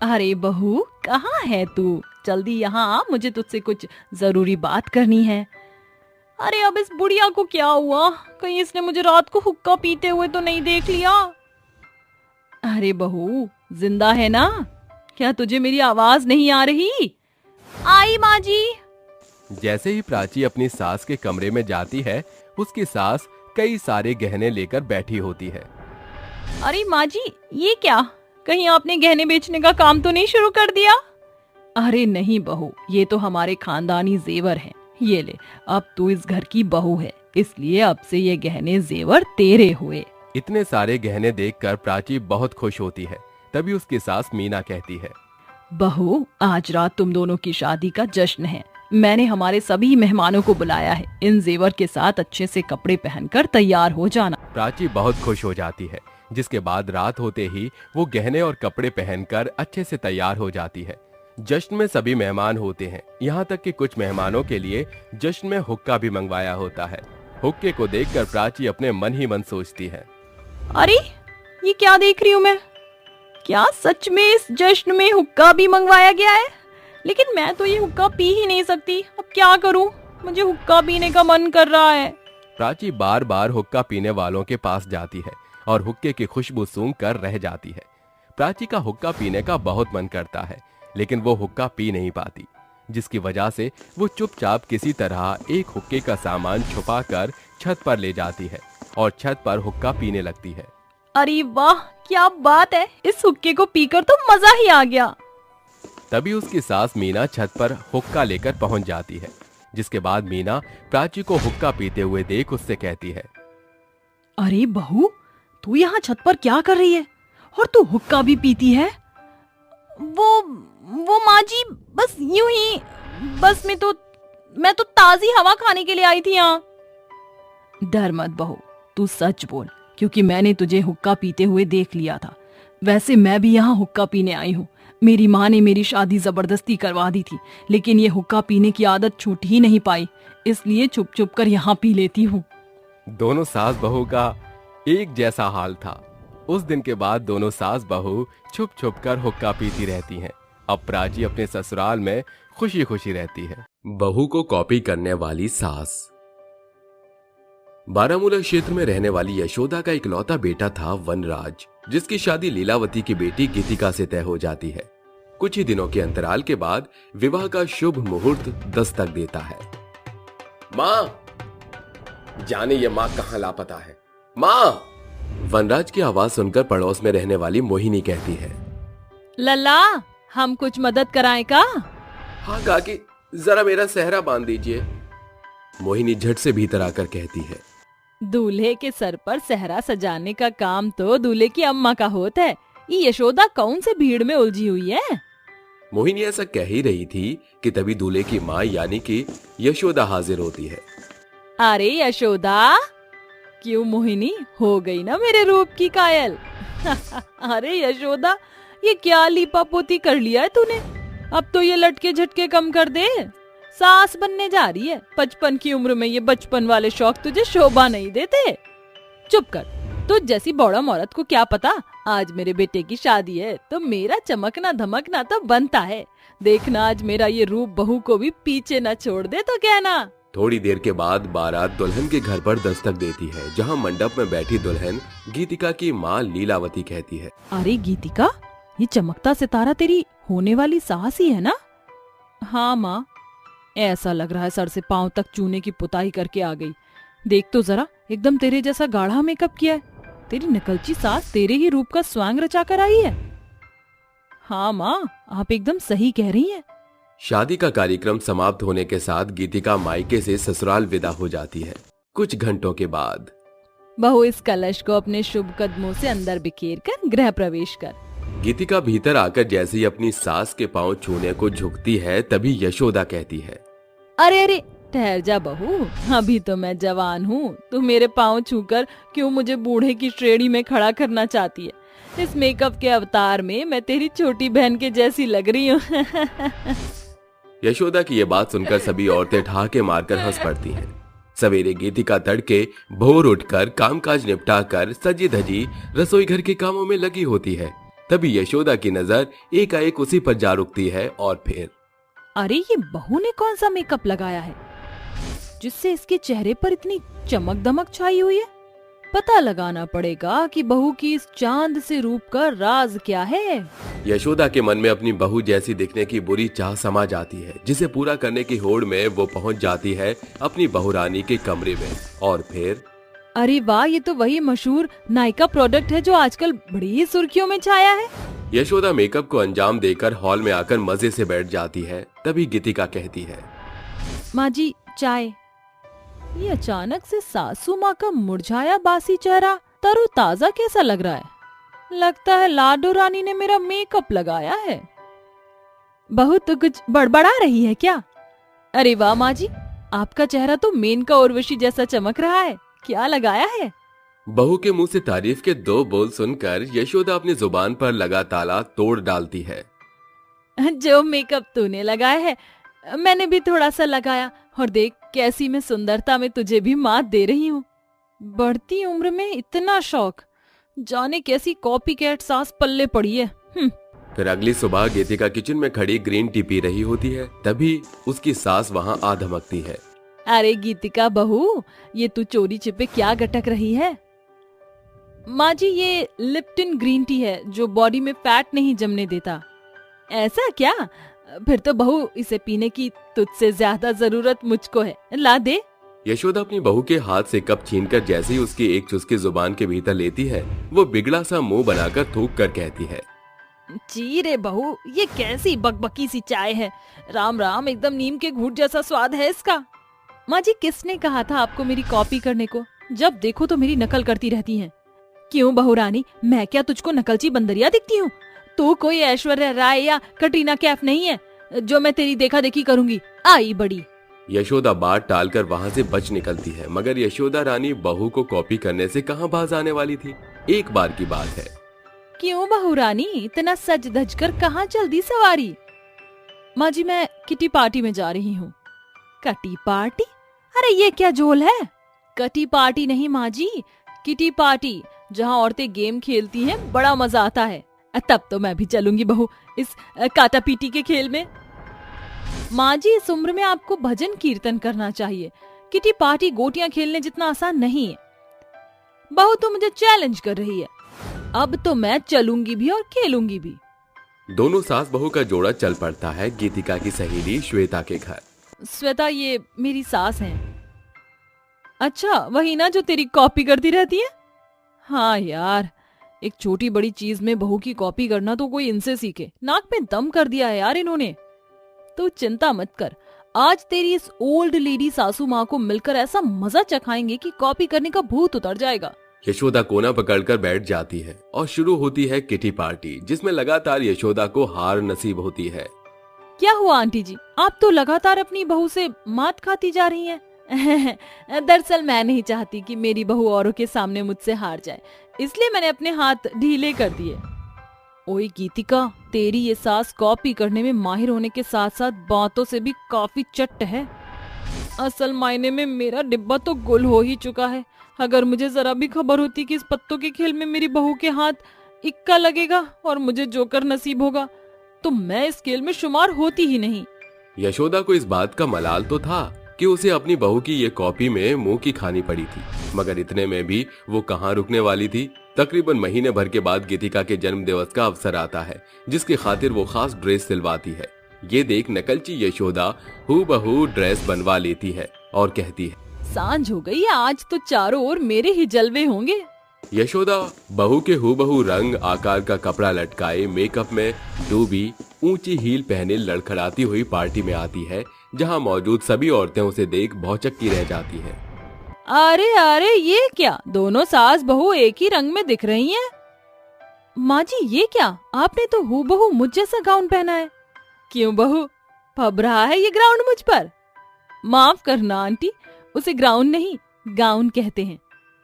अरे बहू, कहाँ है तू? जल्दी यहाँ आ, मुझे तुझसे कुछ जरूरी बात करनी है। अरे अब इस बुढ़िया को क्या हुआ? कहीं इसने मुझे रात को हुक्का पीते हुए तो नहीं देख लिया? अरे बहू, जिंदा है ना? क्या तुझे मेरी आवाज नहीं आ रही? आई माँ जी। जैसे ही प्राची अपनी सास के कमरे में जाती है, उसकी सास कई सारे गहने लेकर बैठी होती है। अरे माँ जी, ये क्या? कहीं आपने गहने बेचने का काम तो नहीं शुरू कर दिया? अरे नहीं बहू, ये तो हमारे खानदानी जेवर हैं। ये ले, अब तू इस घर की बहू है, इसलिए अब से ये गहने जेवर तेरे हुए। इतने सारे गहने देखकर प्राची बहुत खुश होती है। तभी उसकी सास मीना कहती है, बहू, आज रात तुम दोनों की शादी का जश्न है। मैंने हमारे सभी मेहमानों को बुलाया है। इन जेवर के साथ अच्छे से कपड़े पहनकर तैयार हो जाना। प्राची बहुत खुश हो जाती है, जिसके बाद रात होते ही वो गहने और कपड़े पहनकर अच्छे से तैयार हो जाती है। जश्न में सभी मेहमान होते हैं, यहाँ तक कि कुछ मेहमानों के लिए जश्न में हुक्का भी मंगवाया होता है। हुक्के को देखकर प्राची अपने मन ही मन सोचती है, अरे ये क्या देख रही हूँ मैं? क्या सच में इस जश्न में हुक्का भी मंगवाया गया है? लेकिन मैं तो ये हुक्का पी ही नहीं सकती। अब क्या करूँ? मुझे हुक्का पीने का मन कर रहा है। प्राची बार बार हुक्का पीने वालों के पास जाती है और हुक्के की खुशबू सूंघ कर रह जाती है। प्राची का हुक्का पीने का बहुत मन करता है, लेकिन वो हुक्का पी नहीं पाती, जिसकी वजह से वो चुपचाप किसी तरह एक हुक्के का सामान छुपा कर छत पर ले जाती है और छत पर हुक्का पीने लगती है। अरे वाह, क्या बात है! इस हुक्के को पीकर तो मजा ही आ गया। तभी उसकी सास मीना छत पर हुक्का लेकर पहुंच जाती है, जिसके बाद मीना प्राची को हुक्का पीते हुए देख उससे कहती है, अरे बहू, तू यहाँ छत पर क्या कर रही है? और तू हुक्का भी पीती है? वो माँ जी, बस यूं ही, बस मैं तो ताजी हवा खाने के लिए आई थी यहाँ। डर मत बहू, तू सच बोल, क्योंकि मैंने तुझे हुक्का पीते हुए देख लिया था। वैसे मैं भी यहाँ हुक्का पीने आई हूँ। मेरी माँ ने मेरी शादी जबरदस्ती करवा दी थी, लेकिन ये हुक्का पीने की आदत छूट ही नहीं पाई, इसलिए चुप चुप कर यहाँ पी लेती हूँ। दोनों सास बहू का एक जैसा हाल था। उस दिन के बाद दोनों सास बहू छुप छुप कर हुक्का पीती रहती हैं। अब प्राची अपने ससुराल में खुशी खुशी रहती है। बहू को कॉपी करने वाली सास। बारामूला क्षेत्र में रहने वाली यशोदा का इकलौता बेटा था वनराज, जिसकी शादी लीलावती की बेटी गीतिका से तय हो जाती है। कुछ ही दिनों के अंतराल के बाद विवाह का शुभ मुहूर्त दस्तक देता है। माँ, जाने ये माँ कहाँ लापता है। माँ! वनराज की आवाज सुनकर पड़ोस में रहने वाली मोहिनी कहती है, लल्ला, हम कुछ मदद कराएं का? हाँ काकी, जरा मेरा सेहरा बांध दीजिए। मोहिनी झट से भीतर आकर कहती है, दूल्हे के सर पर सेहरा सजाने का काम तो दूल्हे की अम्मा का होता है। ये यशोदा कौन से भीड़ में उलझी हुई है? मोहिनी ऐसा कह ही रही थी कि तभी दूल्हे की माँ यानी कि यशोदा हाजिर होती है। अरे यशोदा, क्यों मोहिनी, हो गई ना मेरे रूप की कायल? अरे यशोदा, ये क्या लीपापोती कर लिया है तूने? अब तो ये लटके झटके कम कर दे। सास बनने जा रही है। 55 की उम्र में ये बचपन वाले शौक तुझे शोभा नहीं देते। चुप कर। तुझ जैसी बौड़म औरत को क्या पता आज मेरे बेटे की शादी है तो मेरा चमकना धमकना तो बनता है। देखना आज मेरा ये रूप बहू को भी पीछे न छोड़ दे तो कहना। थोड़ी देर के बाद बारात दुल्हन के घर पर दस्तक देती है, जहां मंडप में बैठी दुल्हन गीतिका की माँ लीलावती कहती है, अरे गीतिका, ये चमकता सितारा तेरी होने वाली सास ही है ना? हाँ माँ, ऐसा लग रहा है सर से पांव तक चूने की पुताई करके आ गई। देख तो जरा, एकदम तेरे जैसा गाढ़ा मेकअप किया है। तेरी नकलची सास तेरे ही रूप का स्वांग रचा कर आई है। हाँ माँ, आप एकदम सही कह रही हैं। शादी का कार्यक्रम समाप्त होने के साथ गीतिका मायके से ससुराल विदा हो जाती है। कुछ घंटों के बाद बहू, इस कलश को अपने शुभ कदमों से अंदर बिखेर कर गृह प्रवेश कर। गीतिका भीतर आकर जैसे ही अपनी सास के पांव छूने को झुकती है, तभी यशोदा कहती है, अरे अरे, ठहर जा बहू, अभी तो मैं जवान हूँ। तू मेरे पाँव छूकर क्यों मुझे बूढ़े की श्रेणी में खड़ा करना चाहती है? इस मेकअप के अवतार में मैं तेरी छोटी बहन के जैसी लग रही हूँ। यशोदा की ये बात सुनकर सभी औरतें ठहाके मारकर हंस पड़ती हैं। सवेरे गीतिका तड़के भोर उठकर कामकाज निपटाकर सजी धजी रसोई घर के कामों में लगी होती है। तभी यशोदा की नजर एकाएक उसी पर जा रुकती है और फिर, अरे ये बहू ने कौन सा मेकअप लगाया है जिससे इसके चेहरे पर इतनी चमक दमक छाई हुई है? पता लगाना पड़ेगा कि बहू की इस चांद से रूप का राज क्या है। यशोदा के मन में अपनी बहू जैसी दिखने की बुरी चाह समा जाती है, जिसे पूरा करने की होड़ में वो पहुंच जाती है अपनी बहुरानी के कमरे में। और फिर, अरे वाह, ये तो वही मशहूर नायका प्रोडक्ट है जो आजकल बड़ी ही सुर्खियों में छाया है। यशोदा मेकअप को अंजाम देकर हॉल में आकर मजे से बैठ जाती है। तभी गीतिका कहती है, माँ जी, चाय। ये अचानक से सासू माँ का मुरझाया बासी चेहरा तरोताजा कैसा लग रहा है? लगता है लाडो रानी ने मेरा मेकअप लगाया है। बहू तो कुछ बड़बड़ा रही है क्या? अरे वाह माँ जी, आपका चेहरा तो मेनका उर्वशी जैसा चमक रहा है। क्या लगाया है? बहू के मुंह से तारीफ के दो बोल सुनकर यशोदा अपनी जुबान पर लगा ताला तोड़ डालती है। जो मेकअप तूने लगाया है मैंने भी थोड़ा सा लगाया, और देख कैसी मैं सुंदरता में तुझे भी मात दे रही हूँ। बढ़ती उम्र में इतना शौक, जाने कैसी कॉपी कैट सास पल्ले पड़ी है। फिर अगली सुबह गीतिका किचन में खड़ी ग्रीन टी पी रही होती है। तभी उसकी सास वहाँ आ धमकती है, अरे गीतिका बहू, ये तू चोरी छिपे क्या गटक रही है? माँ जी, ये लिप्टन ग्रीन टी है जो बॉडी में फैट नहीं जमने देता। ऐसा क्या? फिर तो बहू इसे पीने की तुझसे ज्यादा जरूरत मुझको है, ला दे। यशोदा अपनी बहू के हाथ से कप छीनकर जैसे ही उसकी एक चुस्की जुबान के भीतर लेती है, वो बिगड़ा सा मुंह बनाकर थूक कर कहती है, जी रे बहू, ये कैसी बकबकी सी चाय है। राम राम, एकदम नीम के घूंट जैसा स्वाद है इसका। माँ जी, किसने कहा था आपको मेरी कॉपी करने को? जब देखो तो मेरी नकल करती रहती हैं। क्यों बहू रानी, मैं क्या तुझको नकलची बंदरिया दिखती हूँ? तू कोई ऐश्वर्या राय या कटरीना कैफ नहीं है जो मैं तेरी देखा देखी करूंगी। आई बड़ी। यशोदा बात टालकर वहाँ से बच निकलती है, मगर यशोदा रानी बहू को कॉपी करने से कहाँ बाज आने वाली थी। एक बार की बात है। क्यों बहू रानी, इतना सज धज कर कहाँ चल दी सवारी? माँ जी, मैं किटी पार्टी में जा रही हूँ। कटी पार्टी? अरे ये क्या झोल है? कटी पार्टी नहीं माँ जी, किटी पार्टी, जहाँ औरतें गेम खेलती हैं, बड़ा मजा आता है। तब तो मैं भी चलूंगी बहू इस काटा पीटी के खेल में। माँ जी, इस उम्र में आपको भजन कीर्तन करना चाहिए। किटी पार्टी गोटियां खेलने जितना आसान नहीं है। बहू तो मुझे चैलेंज कर रही है। अब तो मैं चलूंगी भी और खेलूंगी भी। दोनों सास बहू का जोड़ा चल पड़ता है गीतिका की सहेली श्वेता के घर। श्वेता, ये मेरी सास हैं। अच्छा, वही ना जो तेरी कॉपी करती रहती है? हाँ यार, एक छोटी बड़ी चीज में बहू की कॉपी करना तो कोई इनसे सीखे। नाक पे दम कर दिया है यार इन्होंने। तो चिंता मत कर, आज तेरी इस ओल्ड लेडी सासू माँ को मिलकर ऐसा मजा चखाएंगे कि कॉपी करने का भूत उतर जाएगा। यशोदा कोना पकड़कर बैठ जाती है और शुरू होती है किटी पार्टी, जिसमें लगातार यशोदा को हार नसीब होती है। क्या हुआ आंटी जी, आप तो लगातार अपनी बहू से मात खाती जा रही हैं। दरअसल मैं नहीं चाहती कि मेरी बहू औरों के सामने मुझसे हार जाए, इसलिए मैंने अपने हाथ ढीले कर दिए। ओए गीतिका, तेरी ये सास कॉपी करने में माहिर होने के साथ साथ बातों से भी काफी चट्ट है। असल मायने में मेरा डिब्बा तो गुल हो ही चुका है। अगर मुझे जरा भी खबर होती कि इस पत्तों के खेल में मेरी बहू के हाथ इक्का लगेगा और मुझे जोकर नसीब होगा, तो मैं इस खेल में शुमार होती ही नहीं। यशोदा को इस बात का मलाल तो था कि उसे अपनी बहू की ये कॉपी में मुंह की खानी पड़ी थी, मगर इतने में भी वो कहाँ रुकने वाली थी। तकरीबन महीने भर के बाद गीतिका के जन्म दिवस का अवसर आता है, जिसकी खातिर वो खास ड्रेस सिलवाती है। ये देख नकलची यशोदा हूबहू ड्रेस बनवा लेती है और कहती है, सांझ हो गई, आज तो चारों ओर मेरे ही जलवे होंगे। यशोदा बहू के हूबहू रंग आकार का कपड़ा लटकाए मेकअप में डूबी ऊंची हील पहने लड़खड़ाती हुई पार्टी में आती है, जहां मौजूद सभी औरतें उसे देख भौचक्की रह जाती हैं। अरे अरे, ये क्या, दोनों सास बहू एक ही रंग में दिख रही हैं। माँ जी, ये क्या, आपने तो हूबहू मुझ जैसा गाउन पहना है। क्यों बहू, फब रहा है ये ग्राउंड मुझ पर? माफ करना आंटी, उसे ग्राउंड नहीं गाउन कहते हैं।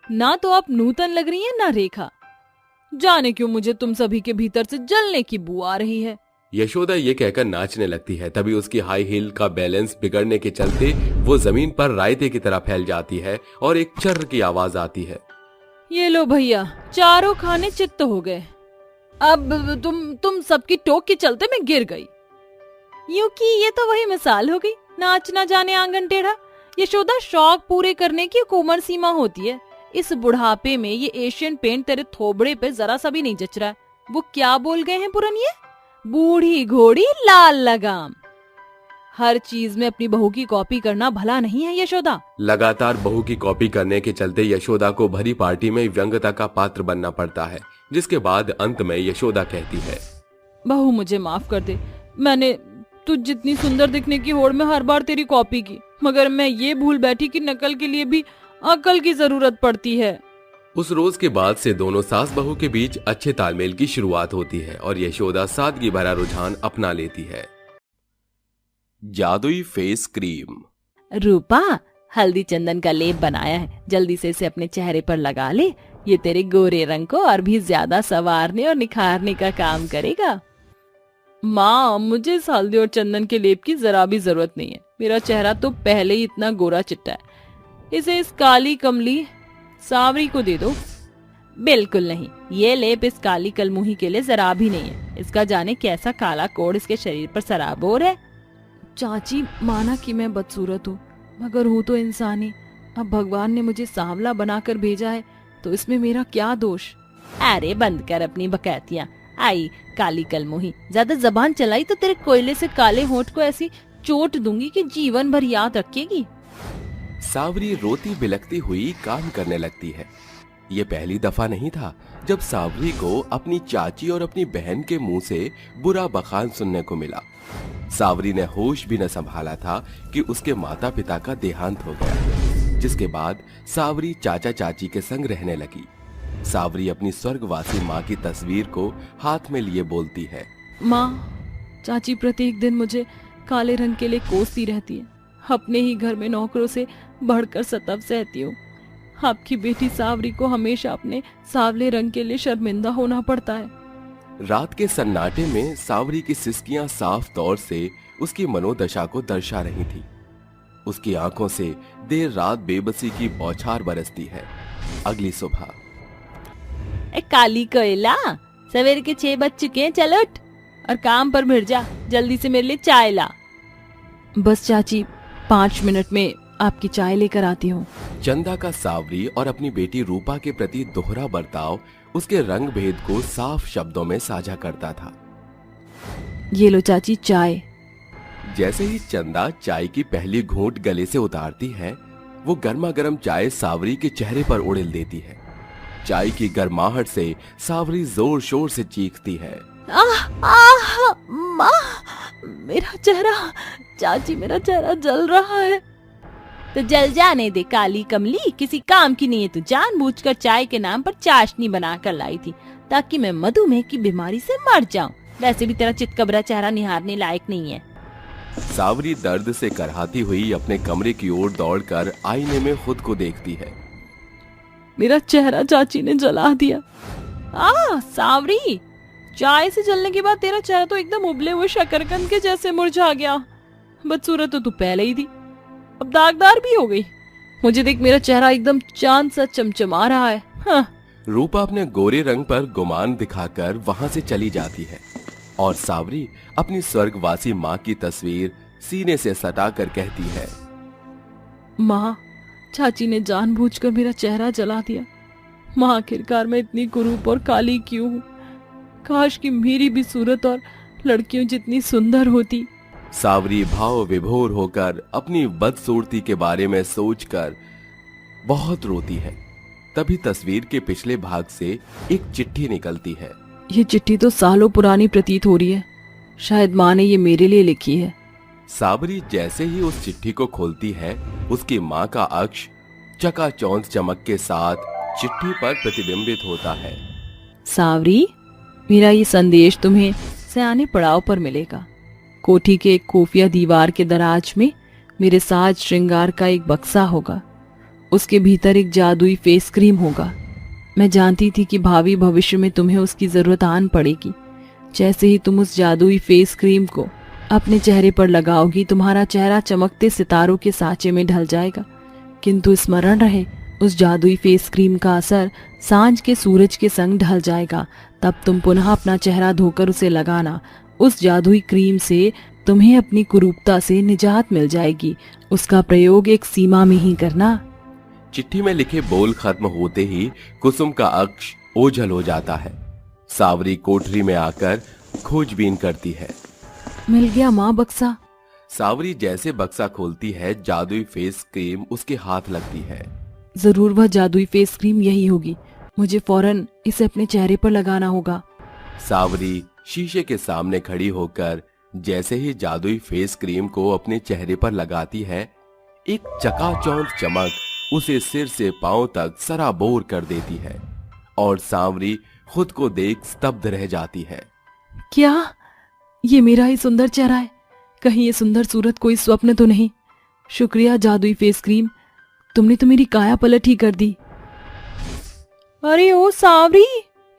ना तो आप नूतन लग रही हैं ना रेखा। जाने क्यों मुझे तुम सभी के भीतर से जलने की बू आ रही है। यशोदा ये कहकर नाचने लगती है। तभी उसकी हाई हील का बैलेंस बिगड़ने के चलते वो जमीन पर रायते की तरह फैल जाती है और एक चर्र की आवाज आती है। ये लो भैया, चारों खाने चित्त हो गए। अब तुम सबकी टोक के चलते मैं गिर गई। यूं कि ये तो वही मिसाल हो गई, नाच ना जाने आंगन टेढ़ा। यशोदा, शौक पूरे करने की एक उम्र सीमा होती है। इस बुढ़ापे में ये एशियन पेंट तेरे थोबड़े पे जरा सा भी नहीं जच रहा है। वो क्या बोल गए हैं पुरनिये, बूढ़ी घोड़ी लाल लगाम। हर चीज में अपनी बहू की कॉपी करना भला नहीं है यशोदा। लगातार बहू की कॉपी करने के चलते यशोदा को भरी पार्टी में व्यंग्यता का पात्र बनना पड़ता है, जिसके बाद अंत में यशोदा कहती है, बहू मुझे माफ कर दे। मैंने तुझ जितनी सुंदर दिखने की होड़ में हर बार तेरी कॉपी की, मगर मैं ये भूल बैठी कि नकल के लिए भी अकल की जरूरत पड़ती है। उस रोज के बाद से दोनों सास बहू के बीच अच्छे तालमेल की शुरुआत होती है और यशोदा सादगी भरा रुझान अपना लेती है। जादुई फेस क्रीम। रूपा, हल्दी चंदन का लेप बनाया है, जल्दी से इसे अपने चेहरे पर लगा ले। ये तेरे गोरे रंग को और भी ज्यादा संवारने और निखारने का काम करेगा। माँ, मुझे इस हल्दी और चंदन के लेप की जरा भी जरूरत नहीं है। मेरा चेहरा तो पहले ही इतना गोरा चिट्टा है। इसे इस काली कमली सावरी को दे दो। बिल्कुल नहीं, ये लेप इस काली कलमुही के लिए जरा भी नहीं है। इसका जाने कैसा काला कोड़ इसके शरीर पर सराबोर है। चाची, माना कि मैं बदसूरत हूँ, मगर हूँ तो इंसानी। अब भगवान ने मुझे सांवला बनाकर भेजा है, तो इसमें मेरा क्या दोष। अरे बंद कर अपनी बकैतियाँ। आई काली कलमुही, ज्यादा जबान चलाई तो तेरे कोयले से काले होंठ को ऐसी चोट दूंगी कि जीवन भर याद रखेगी। सावरी रोती बिलखती हुई काम करने लगती है। ये पहली दफा नहीं था जब सावरी को अपनी चाची और अपनी बहन के मुंह से बुरा बखान सुनने को मिला। सावरी ने होश भी न संभाला था कि उसके माता पिता का देहांत हो गया, जिसके बाद सावरी चाचा चाची के संग रहने लगी। सावरी अपनी स्वर्गवासी माँ की तस्वीर को हाथ में लिए बोलती है, माँ, चाची प्रत्येक दिन मुझे काले रंग के लिए कोसती रहती है। अपने ही घर में नौकरों से बढ़कर सतब सहती हूँ। आपकी बेटी सावरी को हमेशा अपने सावले रंग के लिए शर्मिंदा होना पड़ता है। रात के सन्नाटे में सावरी की सिसकियां साफ तौर से उसकी मनोदशा को दर्शा रही थी। उसकी आंखों से देर रात बेबसी की बौछार बरसती है। अगली सुबह, काली कोयला, सवेरे के 6 बज चुके हैं, चल उठ और काम पर भिड़ जा। जल्दी से मेरे लिए चाय ला। बस चाची, 5 मिनट में आपकी चाय लेकर आती हूँ। चंदा का सावरी और अपनी बेटी रूपा के प्रति दोहरा बर्ताव उसके रंग भेद को साफ शब्दों में साझा करता था। ये लो चाची चाय। जैसे ही चंदा चाय की पहली घूंट गले से उतारती है, वो गर्मा गर्म चाय सावरी के चेहरे पर उड़ेल देती है। चाय की गर्माहट से सावरी जोर शोर से चीखती है, माँ, मेरा चेहरा, चाची मेरा चेहरा जल रहा है। तो जल जाने दे काली कमली, किसी काम की नहीं है। तू जानबूझकर चाय के नाम पर चाशनी बना कर लाई थी ताकि मैं मधुमेह की बीमारी से मर जाऊं। वैसे भी तेरा चितकबरा चेहरा निहारने लायक नहीं है। सावरी दर्द से करहाती हुई अपने कमरे की ओर दौड़कर आईने में खुद को देखती है। मेरा चेहरा चाची ने जला दिया। सावरी, चाय से जलने के बाद तेरा चेहरा तो एकदम उबले हुए शकरकंद के जैसे मुरझा गया। बदसूरत तो तू पहले ही थी, अब दागदार भी हो गई। मुझे देख, मेरा चेहरा एकदम चांद सा चमचमा रहा है। हाँ। रूपा अपने गोरे रंग पर गुमान दिखाकर वहां से चली जाती है और सावरी अपनी स्वर्गवासी माँ की तस्वीर सीने से सटाकर कहती है, माँ, चाची ने जानबूझकर मेरा चेहरा जला दिया। माँ, आखिरकार मैं इतनी कुरूप और काली क्यों हूँ? काश कि मेरी भी सूरत और लड़कियों जितनी सुंदर होती। सावरी भाव विभोर होकर अपनी बदसूरती के बारे में सोचकर बहुत रोती है। तभी तस्वीर के पिछले भाग से एक चिट्ठी निकलती है। ये चिट्ठी तो सालों पुरानी प्रतीत हो रही है। शायद माँ ने ये मेरे लिए लिखी है। सावरी जैसे ही उस चिट्ठी को खोलती है, उसकी माँ का अक्ष चकाचौंध चमक के साथ चिट्ठी पर प्रतिबिंबित होता है। सावरी, मेरा ये संदेश तुम्हें सयाने पड़ाव पर मिलेगा। कोठी के एक खुफिया दीवार के दराज में मेरे साज श्रृंगार का एक बक्सा होगा। उसके भीतर एक जादुई फेस क्रीम होगा। मैं जानती थी कि भावी भविष्य में तुम्हें उसकी जरूरत आन पड़ेगी। जैसे ही तुम उस जादुई फेस क्रीम को अपने चेहरे पर लगाओगी, तुम्हारा चेहरा चमकते सितारों के सांचे में ढल जाएगा। किंतु स्मरण रहे, उस जादुई फेस क्रीम का असर सांझ के सूरज के संग ढल जाएगा। तब तुम पुनः अपना चेहरा धोकर उसे लगाना। उस जादुई क्रीम से तुम्हें अपनी कुरूपता से निजात मिल जाएगी। उसका प्रयोग एक सीमा में ही करना। चिट्ठी में लिखे बोल खत्म होते ही कुसुम का अक्ष ओझल हो जाता है। सावरी कोठरी में आकर खोजबीन करती है। मिल गया माँ बक्सा। सावरी जैसे बक्सा खोलती है, जादुई फेस क्रीम उसके हाथ लगती है। जरूर वह जादुई फेस क्रीम यही होगी। मुझे फौरन इसे अपने चेहरे पर लगाना होगा। सावरी शीशे के सामने खड़ी होकर जैसे ही जादुई फेस क्रीम को अपने चेहरे पर लगाती है, एक चकाचौंध चमक उसे सिर से पांव तक सराबोर कर देती है और सावरी खुद को देख स्तब्ध रह जाती है। क्या ये मेरा ही सुंदर चेहरा है? कहीं ये सुंदर सूरत कोई स्वप्न तो नहीं? शुक्रिया जादुई फेस क्रीम, तुमने तो मेरी काया पलट ही कर दी। अरे ओ सावरी,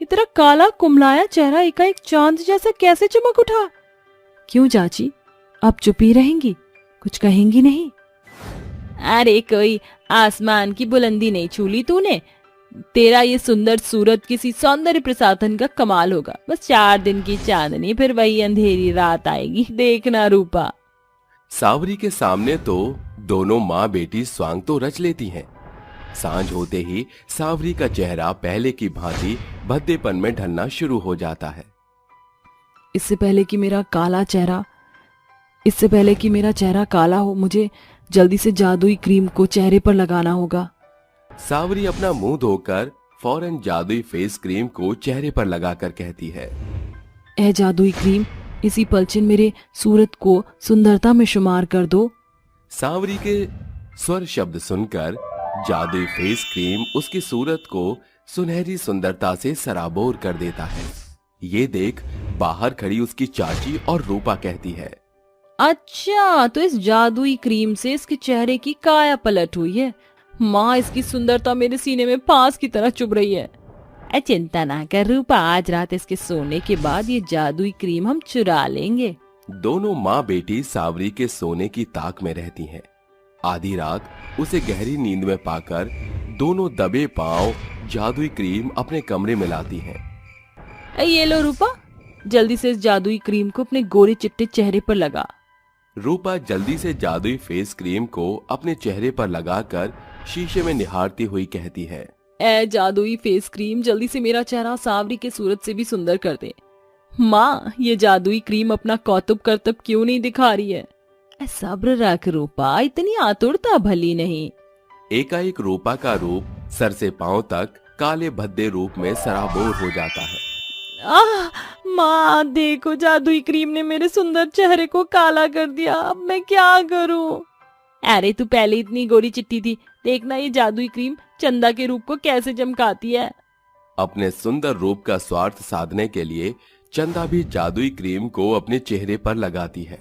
इतना काला कुमलाया चेहरा एकाएक चांद जैसा कैसे चमक उठा? क्यों चाची, अब चुप ही रहेंगी, कुछ कहेंगी नहीं? अरे कोई आसमान की बुलंदी नहीं छू ली तूने। तेरा ये सुंदर सूरत किसी सौंदर्य प्रसाधन का कमाल होगा। बस 4 दिन की चांदनी, फिर वही अंधेरी रात आएगी, देखना रूपा। सावरी के सामने तो दोनों माँ बेटी स्वांग तो रच लेती हैं। सांझ होते ही सावरी का चेहरा पहले की भांति भद्देपन में ढलना शुरू हो जाता है। इससे पहले कि मेरा चेहरा काला हो, मुझे जल्दी से जादुई क्रीम को चेहरे पर लगाना होगा। सावरी अपना मुंह धोकर फौरन जादुई फेस क्रीम को चेहरे पर लगाकर कहती है, ए जादुई क्रीम, इसी पलछिन मेरे सूरत को सुंदरता में शुमार कर दो। सावरी के स्वर शब्द सुनकर जादुई फेस क्रीम उसकी सूरत को सुनहरी सुंदरता से सराबोर कर देता है। ये देख बाहर खड़ी उसकी चाची और रूपा कहती है, अच्छा, तो इस जादुई क्रीम से इसके चेहरे की काया पलट हुई है। माँ, इसकी सुंदरता मेरे सीने में फांस की तरह चुभ रही है। चिंता ना कर रूपा, आज रात इसके सोने के बाद ये जादुई क्रीम हम चुरा लेंगे। दोनों माँ बेटी सावरी के सोने की ताक में रहती हैं। आधी रात उसे गहरी नींद में पाकर दोनों दबे पांव जादुई क्रीम अपने कमरे में लाती हैं। ये लो रूपा, जल्दी से इस जादुई क्रीम को अपने गोरे चिट्टे चेहरे पर लगा। रूपा जल्दी से जादुई फेस क्रीम को अपने चेहरे पर लगाकर शीशे में निहारती हुई कहती है, ए जादुई फेस क्रीम, जल्दी से मेरा चेहरा सावरी के सूरत से भी सुंदर कर दे। माँ, ये जादुई क्रीम अपना कौतुक करतब क्यों नहीं दिखा रही है? सब्र रख रूपा, इतनी आतुरता भली नहीं। एकाएक रूपा का रूप सर से पांव तक काले भद्दे रूप में सराबोर हो जाता है। माँ देखो, जादुई क्रीम ने मेरे सुंदर चेहरे को काला कर दिया, अब मैं क्या करूँ? अरे तू पहले इतनी गोरी चिट्टी थी, देखना ये जादुई क्रीम चंदा के रूप को कैसे चमकाती है। अपने सुंदर रूप का स्वार्थ साधने के लिए चंदा भी जादुई क्रीम को अपने चेहरे पर लगाती है।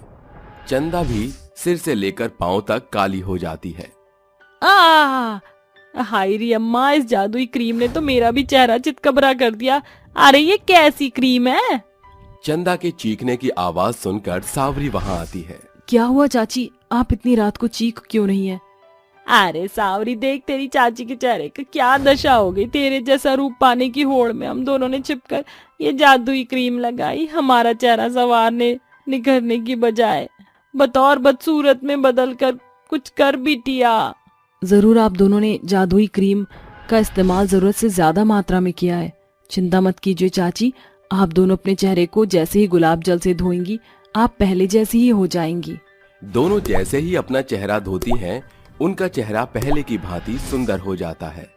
चंदा भी सिर से लेकर पांव तक काली हो जाती है। हाय री अम्मा, इस जादुई क्रीम ने तो मेरा भी चेहरा चितकबरा कर दिया। अरे ये कैसी क्रीम है? चंदा के चीखने की आवाज सुनकर सावरी वहां आती है। क्या हुआ चाची, आप इतनी रात को चीख क्यों रही हैं? अरे सावरी देख, तेरी चाची के चेहरे की क्या दशा हो गई। तेरे जैसा रूप पाने की होड़ में हम दोनों ने छिपकर ये जादुई क्रीम लगाई। हमारा चेहरा संवारने निखरने की बजाय बतौर बदसूरत में बदल कर कुछ कर बिटिया। जरूर आप दोनों ने जादुई क्रीम का इस्तेमाल जरूरत से ज्यादा मात्रा में किया है। चिंता मत कीजिए चाची, आप दोनों अपने चेहरे को जैसे ही गुलाब जल से धोएंगी, आप पहले जैसी ही हो जाएंगी। दोनों जैसे ही अपना चेहरा धोती हैं, उनका चेहरा पहले की भांति सुंदर हो जाता है।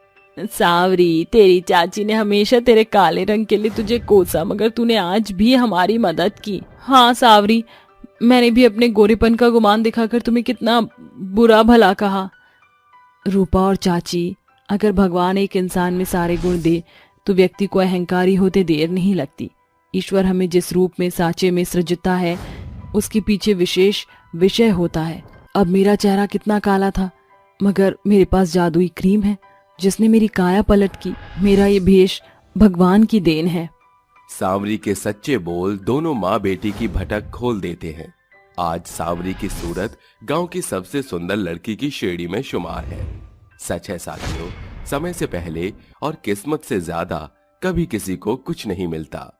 सावरी, तेरी चाची ने हमेशा तेरे काले रंग के लिए तुझे कोसा, मगर तूने आज भी हमारी मदद की। हाँ सावरी, मैंने भी अपने गोरेपन का गुमान दिखाकर तुम्हें कितना बुरा भला कहा। रूपा और चाची, अगर भगवान एक इंसान में सारे गुण दे तो व्यक्ति को अहंकारी होते देर नहीं लगती। ईश्वर हमें जिस रूप में साँचे में सृजता है, उसके पीछे विशेष विषय होता है। अब मेरा चेहरा कितना काला था, मगर मेरे पास जादुई क्रीम है जिसने मेरी काया पलट की। मेरा ये भेष भगवान की देन है। सावरी के सच्चे बोल दोनों माँ बेटी की भटक खोल देते हैं। आज सावरी की सूरत गांव की सबसे सुंदर लड़की की श्रेणी में शुमार है। सच है साथियों, समय से पहले और किस्मत से ज्यादा कभी किसी को कुछ नहीं मिलता।